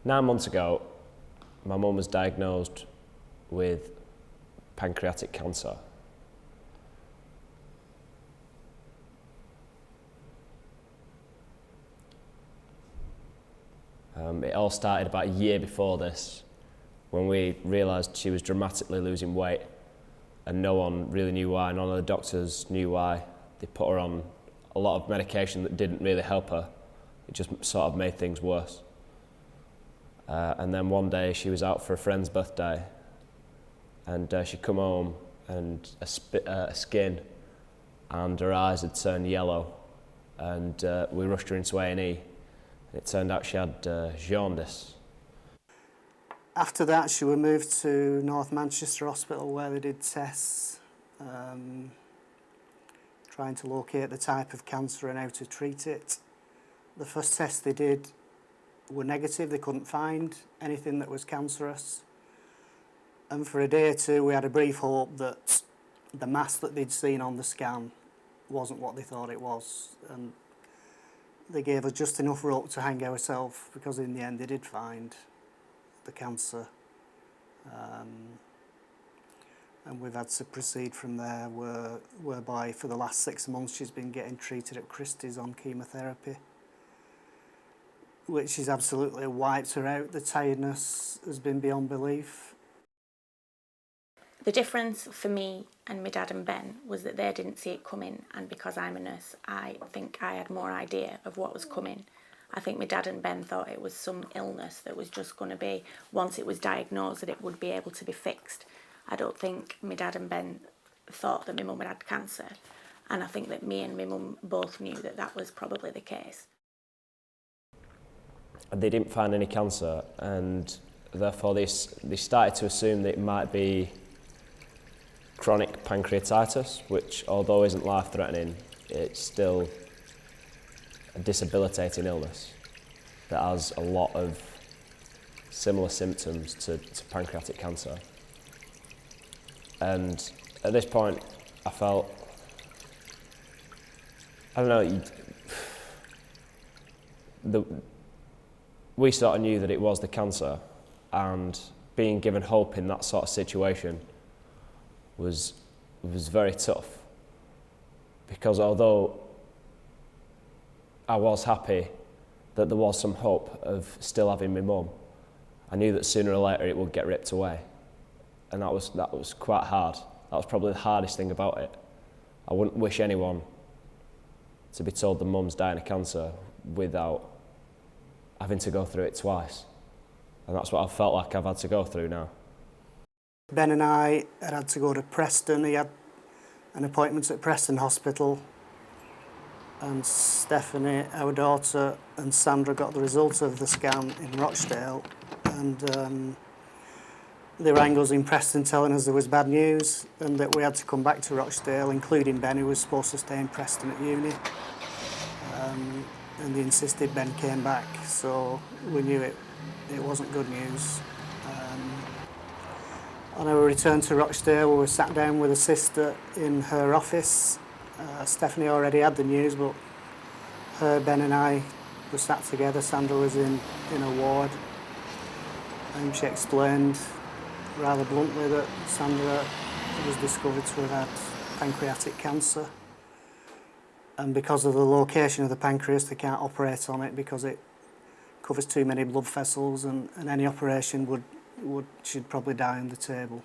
9 months ago, my mum was diagnosed with pancreatic cancer. It all started about a year before this, when we realised she was dramatically losing weight, and no one really knew why. None of the doctors knew why. They put her on a lot of medication that didn't really help her. It just sort of made things worse. And then one day she was out for a friend's birthday, and she come home and a skin, and her eyes had turned yellow, and we rushed her into A&E. It turned out she had jaundice. After that, she was moved to North Manchester Hospital, where they did tests, trying to locate the type of cancer and how to treat it. The first test they did were negative. They couldn't find anything that was cancerous. And for a day or two, we had a brief hope that the mass that they'd seen on the scan wasn't what they thought it was. And they gave us just enough rope to hang ourselves, because in the end they did find the cancer. And we've had to proceed from there, whereby for the last 6 months she's been getting treated at Christie's on chemotherapy, which has absolutely wiped her out. The tiredness has been beyond belief. The difference for me and my dad and Ben was that they didn't see it coming, and because I'm a nurse, I think I had more idea of what was coming. I think my dad and Ben thought it was some illness that was just going to be, once it was diagnosed, that it would be able to be fixed. I don't think my dad and Ben thought that my mum had cancer, and I think that me and my mum both knew that that was probably the case. They didn't find any cancer, and therefore they started to assume that it might be chronic pancreatitis, which, although isn't life-threatening, it's still a debilitating illness that has a lot of similar symptoms to pancreatic cancer. And at this point, I felt, I don't know, we sort of knew that it was the cancer, and being given hope in that sort of situation was very tough, because although I was happy that there was some hope of still having my mum, I knew that sooner or later it would get ripped away, and that was quite hard. That was probably the hardest thing about it. I wouldn't wish anyone to be told the mum's dying of cancer without having to go through it twice, and that's what I felt like I've had to go through now. Ben and I had to go to Preston. He had an appointment at Preston Hospital, and Stephanie, our daughter, and Sandra got the results of the scan in Rochdale, and they rang us in Preston telling us there was bad news and that we had to come back to Rochdale, including Ben, who was supposed to stay in Preston at uni. And they insisted Ben came back, so we knew it wasn't good news. On our return to Rochdale, we were sat down with a sister in her office. Stephanie already had the news, but her, Ben and I were sat together. Sandra was in a ward, and she explained rather bluntly that Sandra was discovered to have had pancreatic cancer. And because of the location of the pancreas, they can't operate on it because it covers too many blood vessels, and any operation she'd probably die on the table.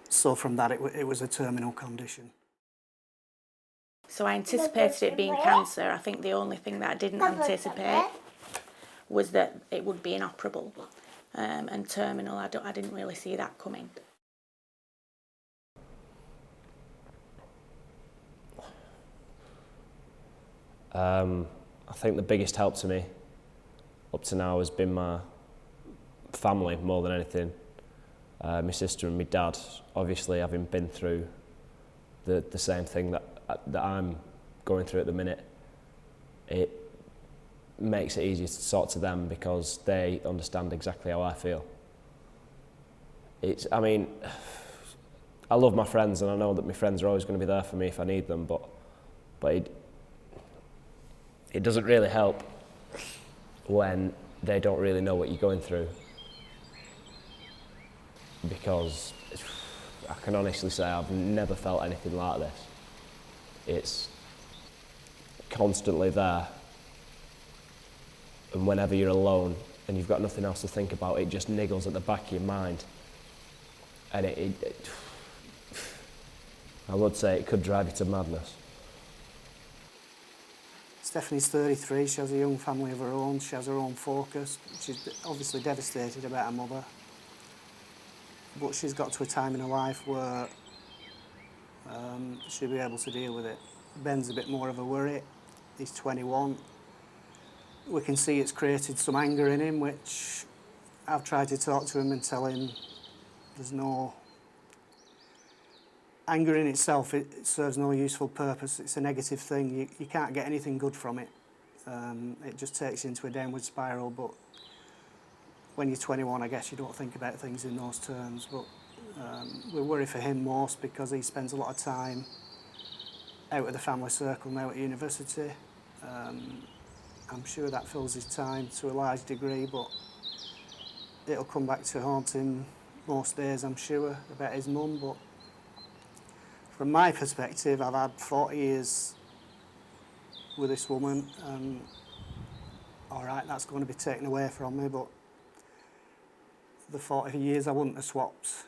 So from that, it was a terminal condition. So I anticipated it being cancer. I think the only thing that I didn't anticipate was that it would be inoperable and terminal. I didn't really see that coming. I think the biggest help to me up to now has been my family more than anything. My sister and my dad, obviously having been through the same thing that I'm going through at the minute, it makes it easier to talk to them because they understand exactly how I feel. I mean, I love my friends, and I know that my friends are always going to be there for me if I need them, but it doesn't really help when they don't really know what you're going through. Because I can honestly say I've never felt anything like this. It's constantly there. And whenever you're alone and you've got nothing else to think about, it just niggles at the back of your mind. And I would say it could drive you to madness. Stephanie's 33, she has a young family of her own, she has her own focus. She's obviously devastated about her mother. But she's got to a time in her life where she'll be able to deal with it. Ben's a bit more of a worry. He's 21. We can see it's created some anger in him, which I've tried to talk to him and tell him there's no... Anger in itself, it serves no useful purpose. It's a negative thing. You can't get anything good from it. It just takes you into a downward spiral, but when you're 21, I guess you don't think about things in those terms. But we worry for him most because he spends a lot of time out of the family circle now at university. I'm sure that fills his time to a large degree, but it'll come back to haunt him most days, I'm sure, about his mum. But from my perspective, I've had 40 years with this woman, and all right, that's going to be taken away from me, but the 40 years I wouldn't have swapped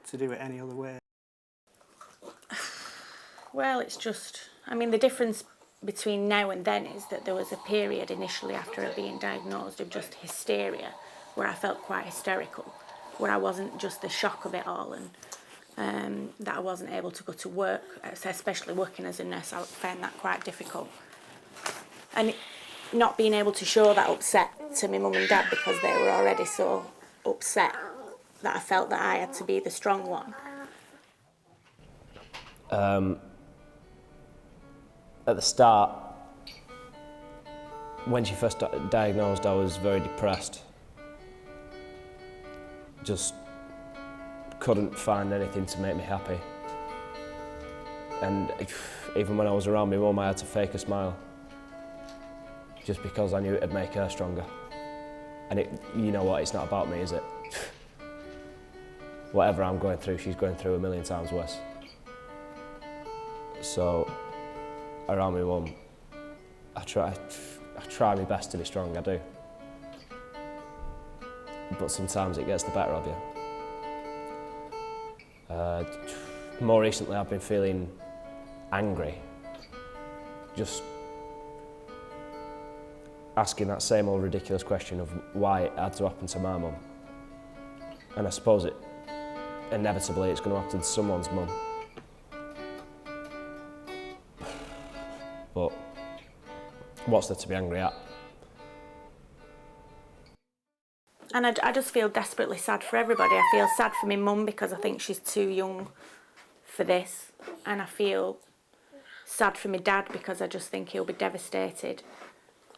to do it any other way. Well, it's just, I mean, the difference between now and then is that there was a period initially after her being diagnosed of just hysteria, where I felt quite hysterical, where I wasn't just the shock of it all, and that I wasn't able to go to work, especially working as a nurse. I found that quite difficult. And not being able to show that upset to my mum and dad because they were already so upset that I felt that I had to be the strong one. At the start, when she first diagnosed, I was very depressed. Just couldn't find anything to make me happy. And even when I was around my mum, I had to fake a smile, just because I knew it'd make her stronger. And you know what, it's not about me, is it? Whatever I'm going through, she's going through a million times worse. So, around my mum, I try my best to be strong, I do. But sometimes it gets the better of you. More recently, I've been feeling angry, just asking that same old ridiculous question of why it had to happen to my mum. And I suppose inevitably it's going to happen to someone's mum. But what's there to be angry at? And I just feel desperately sad for everybody. I feel sad for my mum because I think she's too young for this. And I feel sad for my dad because I just think he'll be devastated.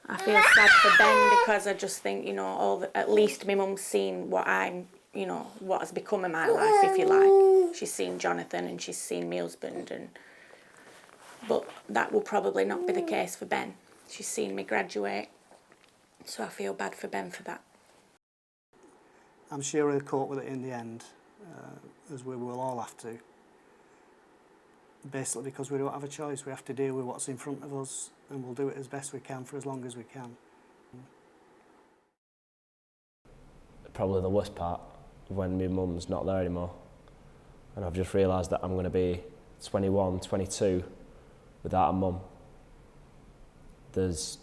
I feel sad for Ben because I just think, you know, at least my mum's seen what what has become of my life, if you like. She's seen Jonathan and she's seen my husband, but that will probably not be the case for Ben. She's seen me graduate, so I feel bad for Ben for that. I'm sure he'll cope with it in the end, as we will all have to. Basically because we don't have a choice, we have to deal with what's in front of us, and we'll do it as best we can for as long as we can. Probably the worst part, when my mum's not there anymore. And I've just realised that I'm going to be 21, 22 without a mum. There's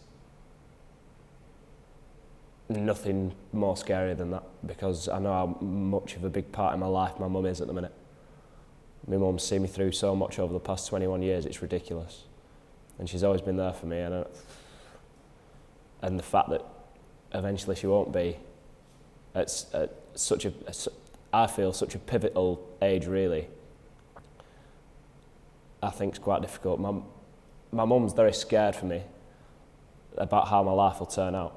nothing more scary than that, because I know how much of a big part in my life my mum is at the minute. My mum's seen me through so much over the past 21 years, it's ridiculous. And she's always been there for me, and the fact that eventually she won't be at I feel such a pivotal age, really, I think it's quite difficult. My mum's very scared for me about how my life will turn out.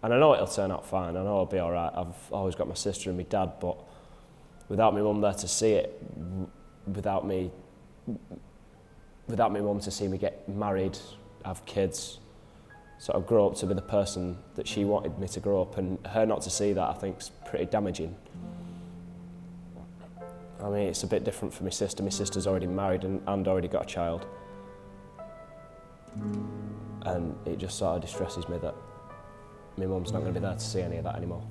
And I know it'll turn out fine, I know I'll be all right. I've always got my sister and my dad, but without my mum there to see it, without my mum to see me get married, have kids, sort of grow up to be the person that she wanted me to grow up, and her not to see that, I think, is pretty damaging. I mean, it's a bit different for my sister. My sister's already married and already got a child. And it just sort of distresses me that my mum's not going to be there to see any of that anymore.